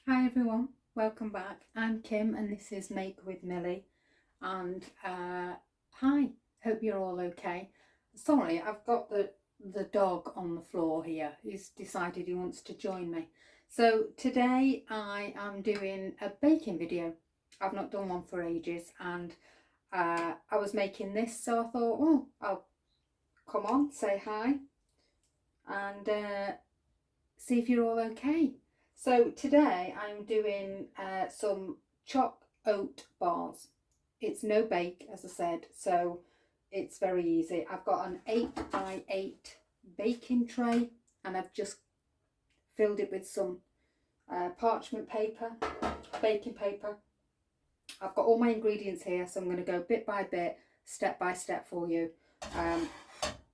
Hi everyone, welcome back. I'm Kim and this is Make with Millie. And hi, hope you're all okay. Sorry, I've got the dog on the floor here. He's decided he wants to join me. So today I am doing a baking video. I've not done one for ages, and I was making this, so I thought, oh, I'll come on, say hi and see if you're all okay. So today I'm doing some choc oat bars. It's no bake, as I said, so it's very easy. I've got an 8x8 baking tray and I've just filled it with some parchment paper, baking paper. I've got all my ingredients here, so I'm going to go bit by bit, step by step for you. As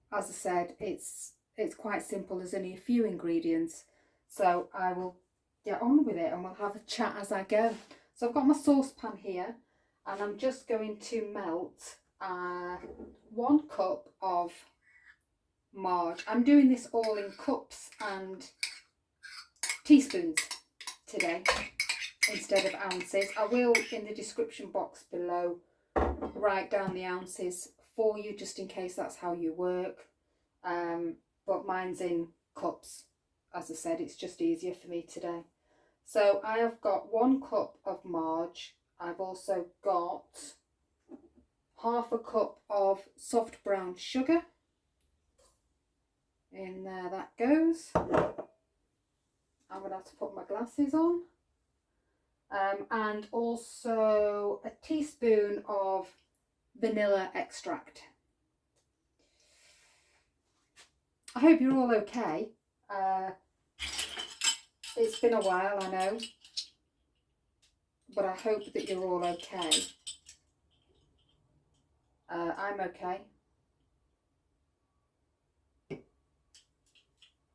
I said, it's quite simple. There's only a few ingredients, so I will get on with it and we'll have a chat as I go. So I've got my saucepan here and I'm just going to melt 1 cup of marg. I'm doing this all in cups and teaspoons today instead of ounces. I will, in the description box below, write down the ounces for you just in case that's how you work, but mine's in cups. As I said, it's just easier for me today. So I have got 1 cup of marg. I've also got half a cup of soft brown sugar. In there that goes. I'm going to have to put my glasses on. And also a teaspoon of vanilla extract. I hope you're all okay. It's been a while, I know, but I hope that you're all okay. I'm okay,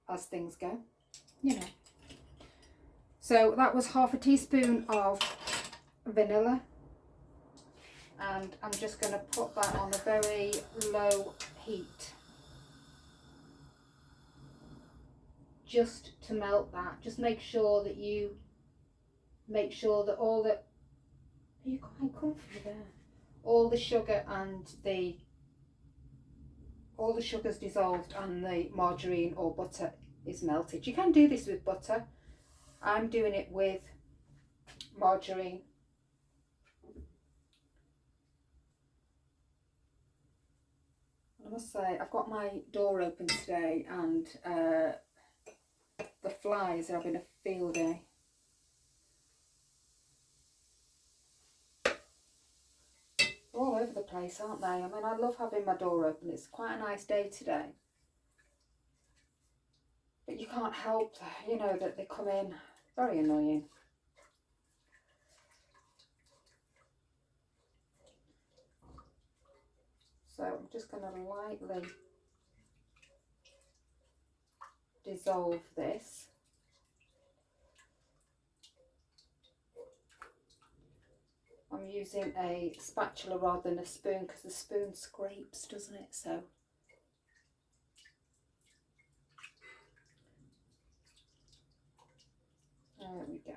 as things go, you know. So that was half a teaspoon of vanilla, and I'm just going to put that on a very low heat just to melt that. Just make sure that all the, are you quite comfy there? All the sugar and all the sugar's dissolved and the margarine or butter is melted. You can do this with butter. I'm doing it with margarine. I must say, I've got my door open today and the flies are having a field day. All over the place, aren't they? I mean, I love having my door open. It's quite a nice day today. But you can't help, you know, that they come in. Very annoying. So I'm just going to lightly dissolve this. I'm using a spatula rather than a spoon because the spoon scrapes, doesn't it? So there we go.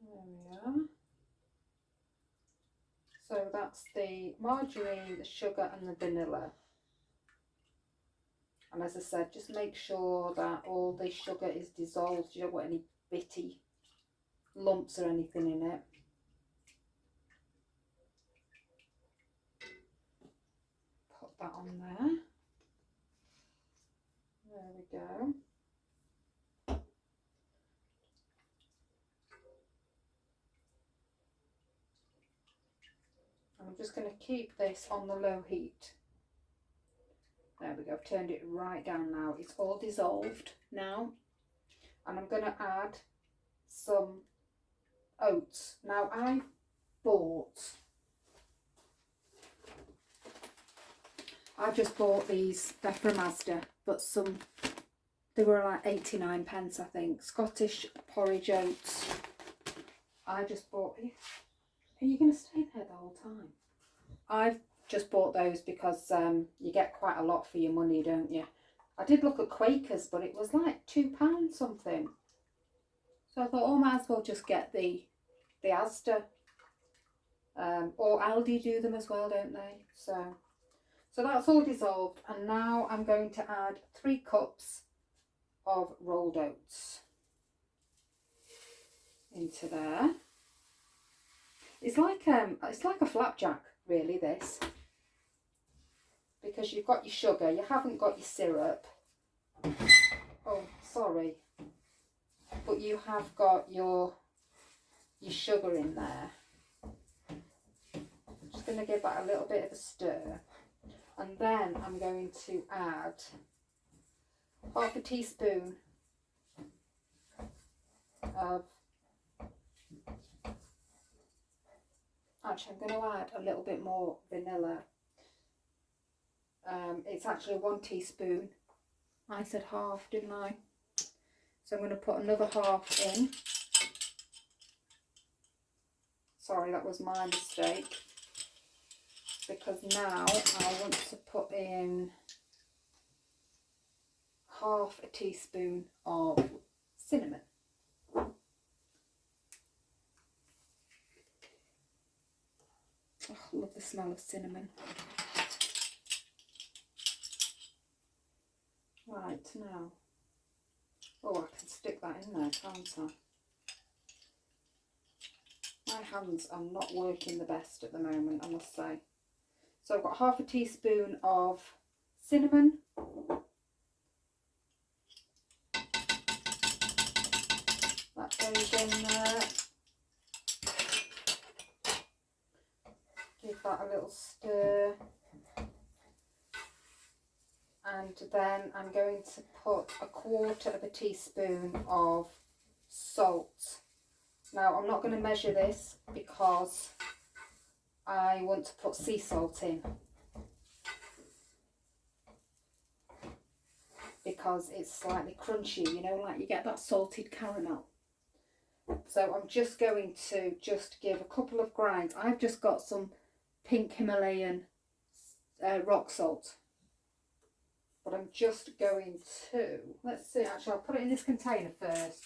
There we are. So that's the margarine, the sugar and the vanilla. And as I said, just make sure that all the sugar is dissolved. You don't want any bitty lumps or anything in it. Put that on there. There we go. And I'm just going to keep this on the low heat. There we go, I've turned it right down now. It's all dissolved now. And I'm going to add some oats. Now I just bought these, they're from Asda, but they were like 89 pence I think. Scottish porridge oats. I just bought these. Are you going to stay there the whole time? just bought those because you get quite a lot for your money, don't you? I did look at Quakers, but it was like £2 something. So I thought, oh, I might as well just get the Asda. Or Aldi do them as well, don't they? So that's all dissolved. And now I'm going to add 3 cups of rolled oats into there. It's like a flapjack, really, this. Because you've got your sugar, you haven't got your syrup. Oh, sorry. But you have got your sugar in there. I'm just going to give that a little bit of a stir. And then I'm going to add half a teaspoon of, actually I'm going to add a little bit more vanilla. It's actually 1 teaspoon. I said half, didn't I? So I'm going to put another half in. Sorry, that was my mistake. Because now I want to put in half a teaspoon of cinnamon. Oh, I love the smell of cinnamon. Right, now. Oh, I can stick that in there, can't I? My hands are not working the best at the moment, I must say. So I've got half a teaspoon of cinnamon. That goes in there. Give that a little stir. And then I'm going to put 1/4 of a teaspoon of salt. Now I'm not going to measure this because I want to put sea salt in. Because it's slightly crunchy, you know, like you get that salted caramel. So I'm just going to give a couple of grinds. I've just got some pink Himalayan rock salt. But I'm just going to, let's see, actually I'll put it in this container first.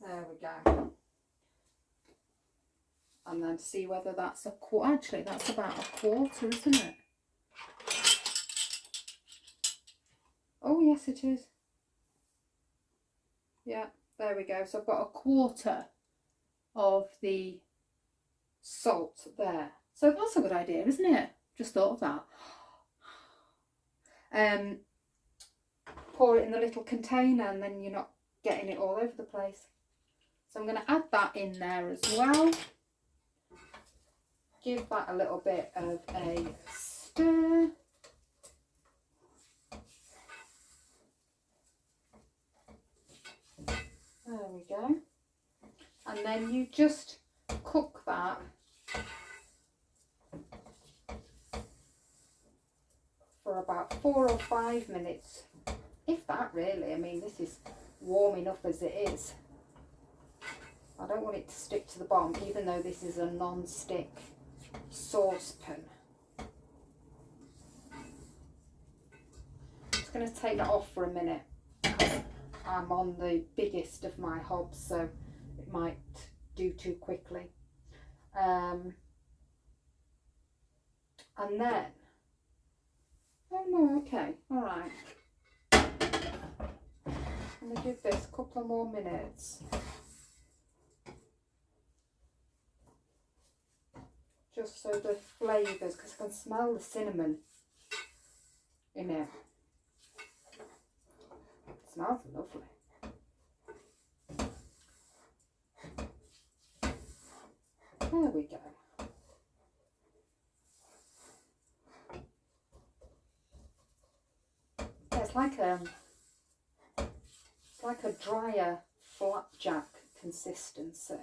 There we go. And then see whether that's actually that's about 1/4, isn't it? Oh yes it is. Yeah, there we go. So I've got 1/4 of the salt there. So that's a good idea, isn't it? Just thought of that. Pour it in the little container and then you're not getting it all over the place. So I'm going to add that in there as well. Give that a little bit of a stir. There we go. And then you just cook that for about 4 or 5 minutes, if that really. I mean, this is warm enough as it is. I don't want it to stick to the bottom, even though this is a non-stick saucepan. Just going to take that off for a minute because I'm on the biggest of my hobs, so it might do too quickly. And then, oh no, okay, all right. I'm going to give this a couple of more minutes. Just so the flavours, because I can smell the cinnamon in it. It smells lovely. There we go. Yeah, it's like a drier flapjack consistency.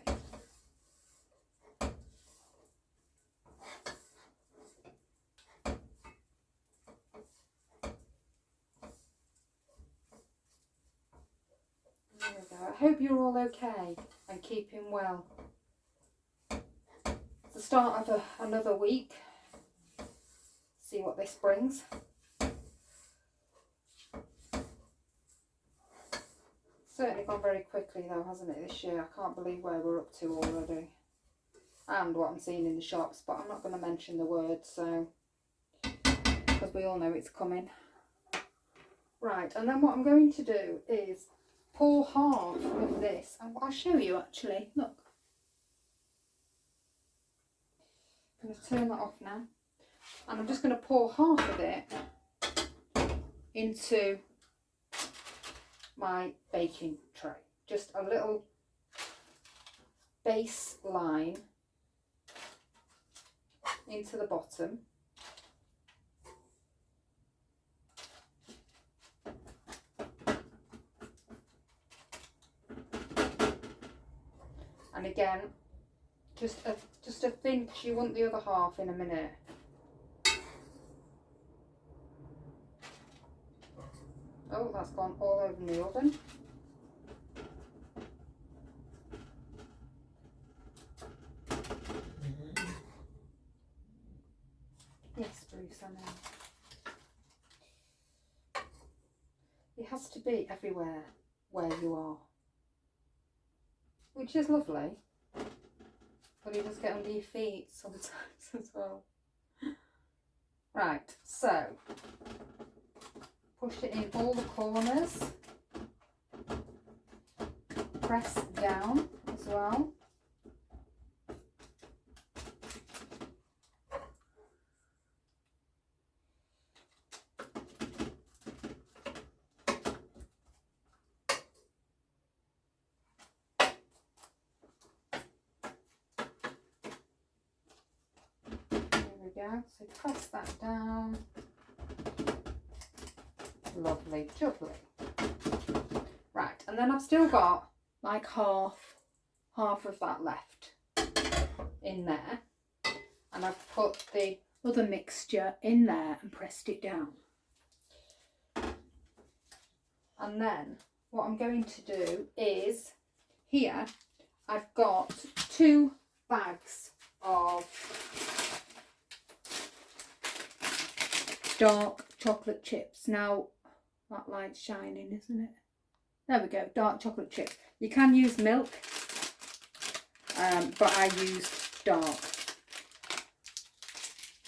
There we go. I hope you're all okay and keeping well. The the start of another week. See what this brings. Certainly gone very quickly though, hasn't it, this year? I can't believe where we're up to already. And what I'm seeing in the shops, but I'm not going to mention the word, so, because we all know it's coming. Right, and then what I'm going to do is pour half of this, and I'll show you actually, look. I'm going to turn that off now, and I'm just going to pour half of it into my baking tray. Just a little base line into the bottom. And again, just a thin, because you want the other half in a minute. Oh, that's gone all over the oven. Yes, Bruce, I know. It has to be everywhere where you are, which is lovely, but it does get under your feet sometimes as well. Right, so push it in all the corners, press down as well. So press that down. Lovely, lovely. Right, and then I've still got like half of that left in there, and I've put the other mixture in there and pressed it down. And then what I'm going to do is, here I've got 2 bags of dark chocolate chips. Now that light's shining, isn't it? There we go, dark chocolate chips. You can use milk, but I used dark.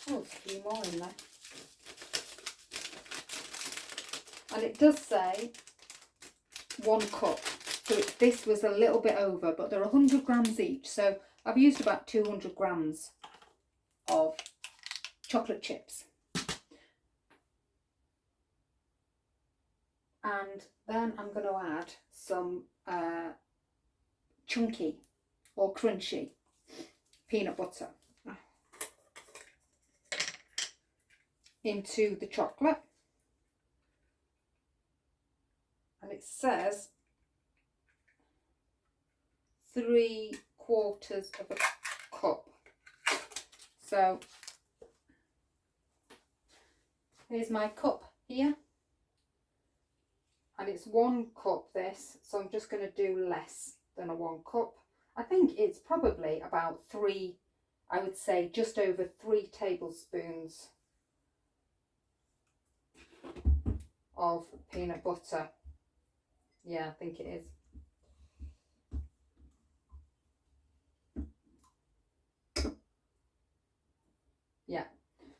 Oh, there's a few more in there. And it does say 1 cup. So this was a little bit over, but they're 100 grams each. So I've used about 200 grams of chocolate chips. And then I'm going to add some chunky or crunchy peanut butter into the chocolate. And it says 3/4 of a cup. So here's my cup here. And it's 1 cup this, so I'm just going to do less than a 1 cup. I think it's probably about 3, I would say just over 3 tablespoons of peanut butter. Yeah, I think it is. Yeah,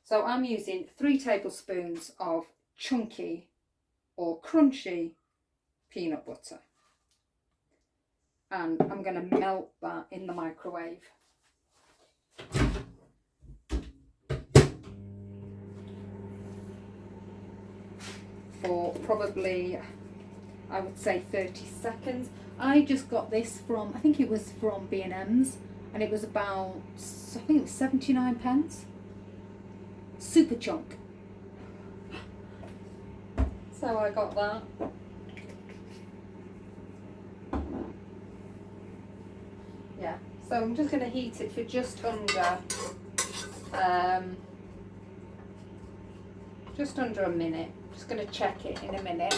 so I'm using 3 tablespoons of chunky or crunchy peanut butter, and I'm going to melt that in the microwave for probably, I would say 30 seconds. I just got this from, I think it was from B&M's, and it was about, I think it was 79 pence. Super chunk. So I got that. Yeah, so I'm just going to heat it for just under a minute. Just going to check it in a minute.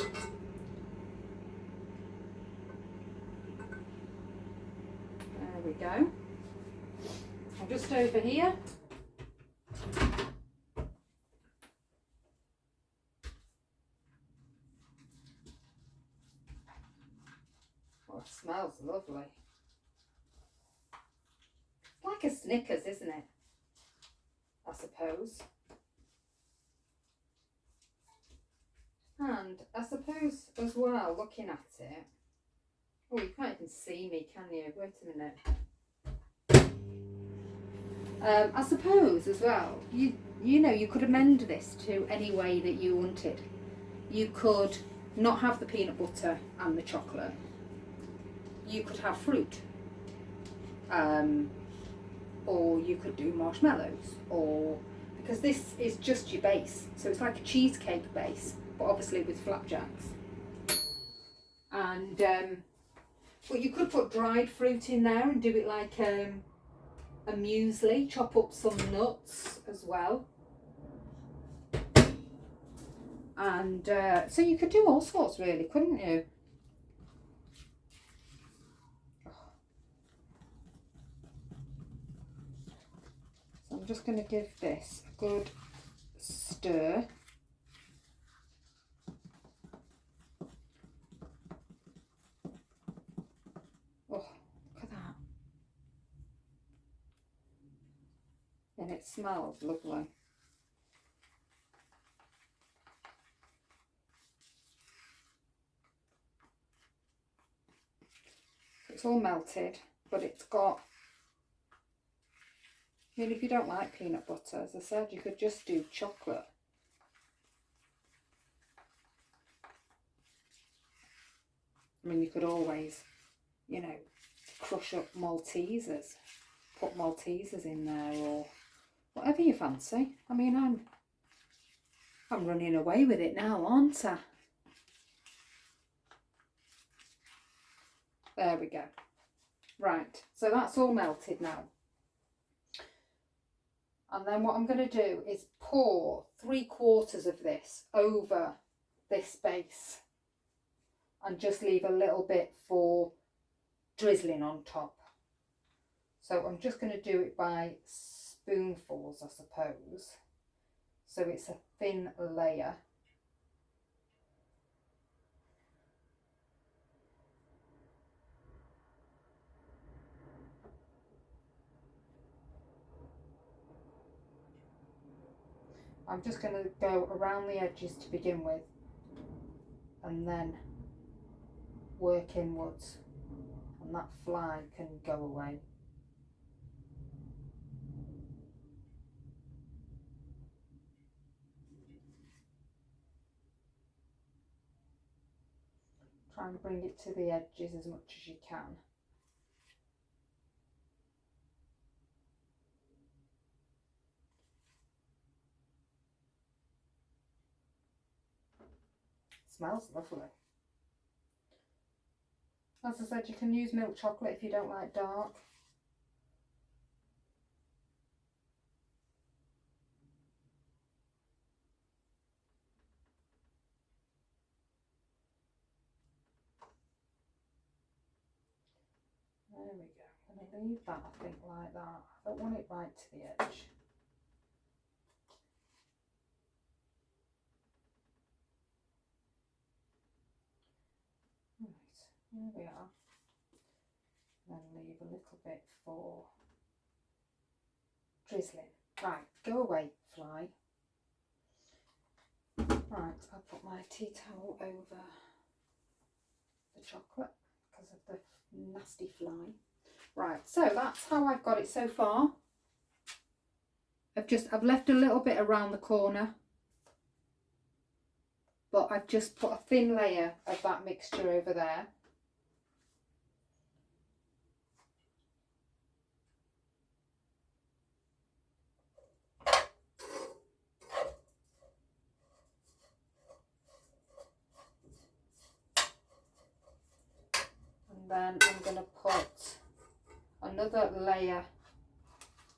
There we go. I'm just over here. Oh, it smells lovely. Like a Snickers, isn't it? I suppose. And I suppose as well, looking at it, oh, you can't even see me, can you? Wait a minute. I suppose as well, you know, you could amend this to any way that you wanted. You could not have the peanut butter and the chocolate. You could have fruit. Or you could do marshmallows, or because this is just your base, so it's like a cheesecake base, but obviously with flapjacks. And but you could put dried fruit in there and do it like a muesli. Chop up some nuts as well, and so you could do all sorts, really, couldn't you? So I'm just going to give this a good stir. Oh, look at that. And it smells lovely. It's all melted, but it's got, I mean, if you don't like peanut butter, as I said, you could just do chocolate. I mean, you could always, you know, crush up Maltesers, put Maltesers in there, or whatever you fancy. I mean, I'm running away with it now, aren't I? There we go. Right, so that's all melted now. And then what I'm going to do is pour 3/4 of this over this base and just leave a little bit for drizzling on top. So I'm just going to do it by spoonfuls, I suppose. So it's a thin layer. I'm just going to go around the edges to begin with, and then work inwards, and that fly can go away. Try and bring it to the edges as much as you can. Smells lovely. As I said, you can use milk chocolate if you don't like dark. There we go. I'm going to leave that, I think, like that. I don't want it right to the edge. Right, here we are. Then leave a little bit for drizzling. Right, go away, fly. Right, I'll put my tea towel over the chocolate because of the nasty fly. Right, so that's how I've got it so far. I've left a little bit around the corner, but I've just put a thin layer of that mixture over there. And then I'm going to put another layer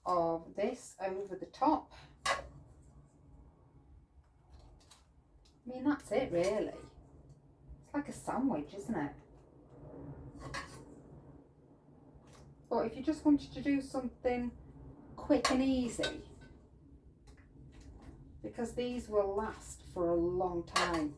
of this over the top. I mean, that's it really. It's like a sandwich, isn't it? But if you just wanted to do something quick and easy because these will last for a long time.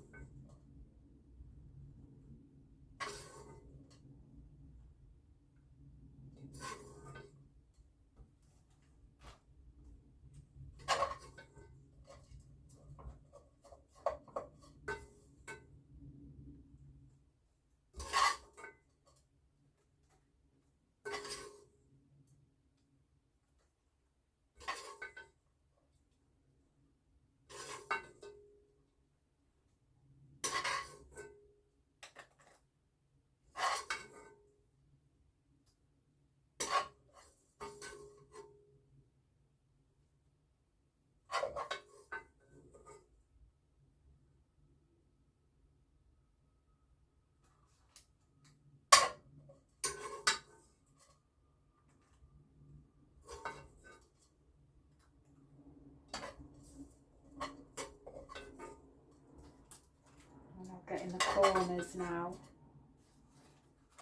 And I'll get in the corners now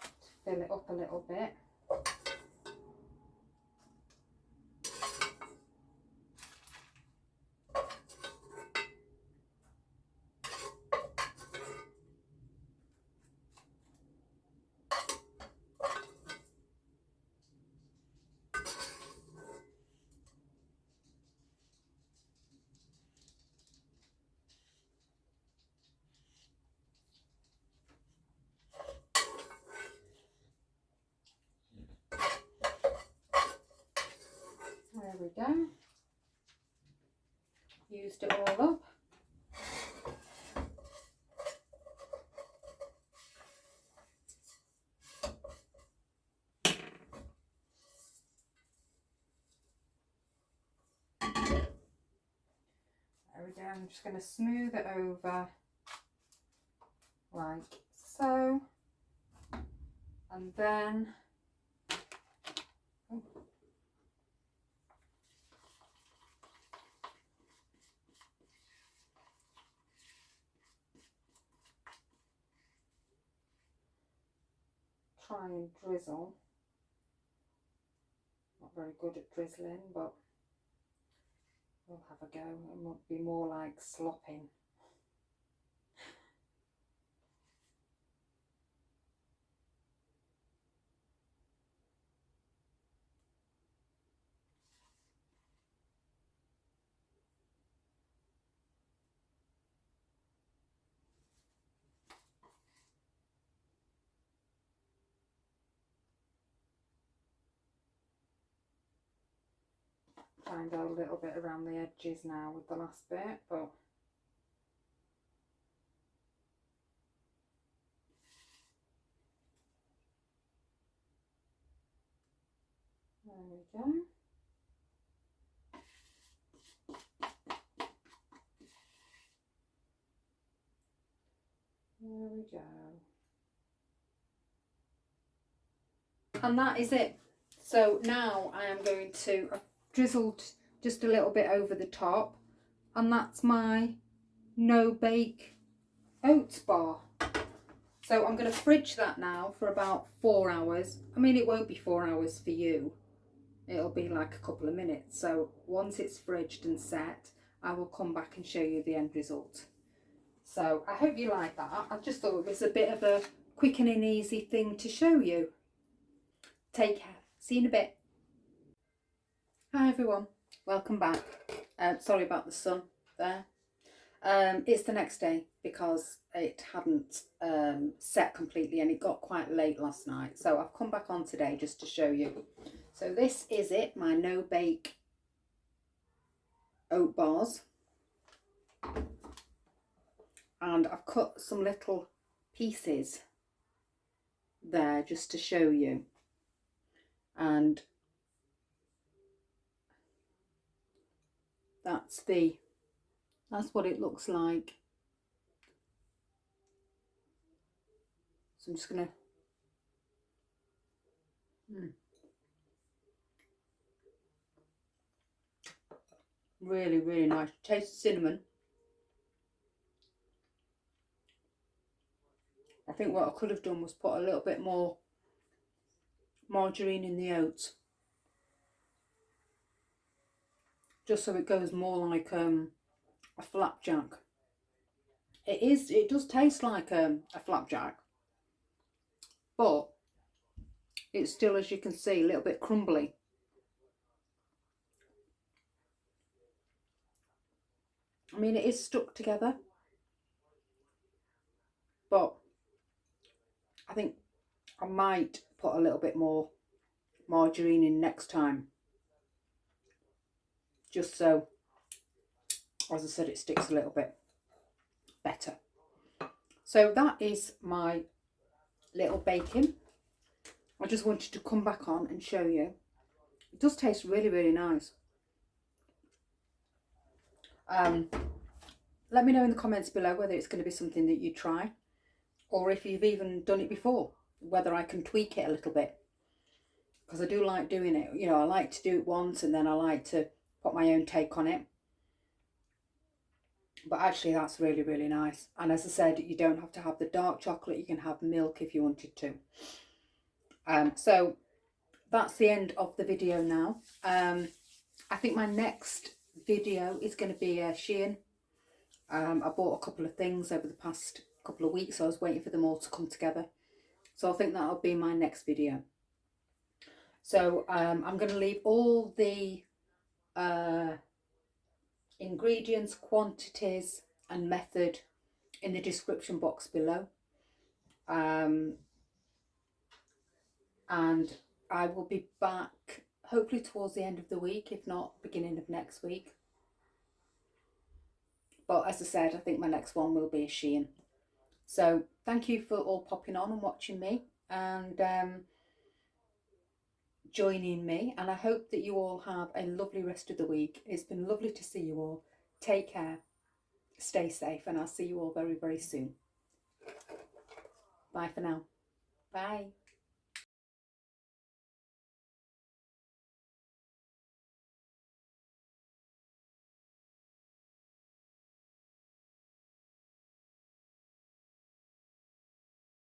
to fill it up a little bit. There we go. Used it all up. There we go. I'm just going to smooth it over like so. And then try and drizzle. Not very good at drizzling, but we'll have a go. It might be more like slopping. Try and go a little bit around the edges now with the last bit, but there we go. There we go. And that is it. So now I am going to, I've drizzled just a little bit over the top, and that's my no bake oats bar. So I'm going to fridge that now for about 4 hours. I mean, it won't be 4 hours for you. It'll be like a couple of minutes. So once it's fridged and set, I will come back and show you the end result. So I hope you like that. I just thought it was a bit of a quick and an easy thing to show you. Take care. See you in a bit. Hi everyone. Welcome back. Sorry about the sun there. It's the next day because it hadn't set completely and it got quite late last night. So I've come back on today just to show you. So this is it, my no bake oat bars. And I've cut some little pieces there just to show you. And that's what it looks like. So I'm just gonna really, really nice. Taste cinnamon. I think what I could have done was put a little bit more margarine in the oats. just so it goes more like a flapjack. It does taste like a flapjack, but it's still, as you can see, a little bit crumbly. I mean, it is stuck together, but I think I might put a little bit more margarine in next time, just so, as I said, it sticks a little bit better. So that is my little baking. I just wanted to come back on and show you. It does taste really, really nice. Let me know in the comments below whether it's going to be something that you try, or if you've even done it before, whether I can tweak it a little bit. Because I do like doing it. You know, I like to do it once and then I like to put my own take on it. But actually that's really, really nice. And as I said, you don't have to have the dark chocolate. You can have milk if you wanted to. So that's the end of the video now. I think my next video is going to be a Shein. I bought a couple of things over the past couple of weeks. So I was waiting for them all to come together. So I think that'll be my next video. So I'm going to leave all the ingredients, quantities and method in the description box below. And I will be back hopefully towards the end of the week, if not beginning of next week. But as I said, I think my next one will be a Shein. So thank you for all popping on and watching me and joining me. And I hope that you all have a lovely rest of the week. It's been lovely to see you all. Take care, stay safe, and I'll see you all very, very soon. Bye for now. Bye.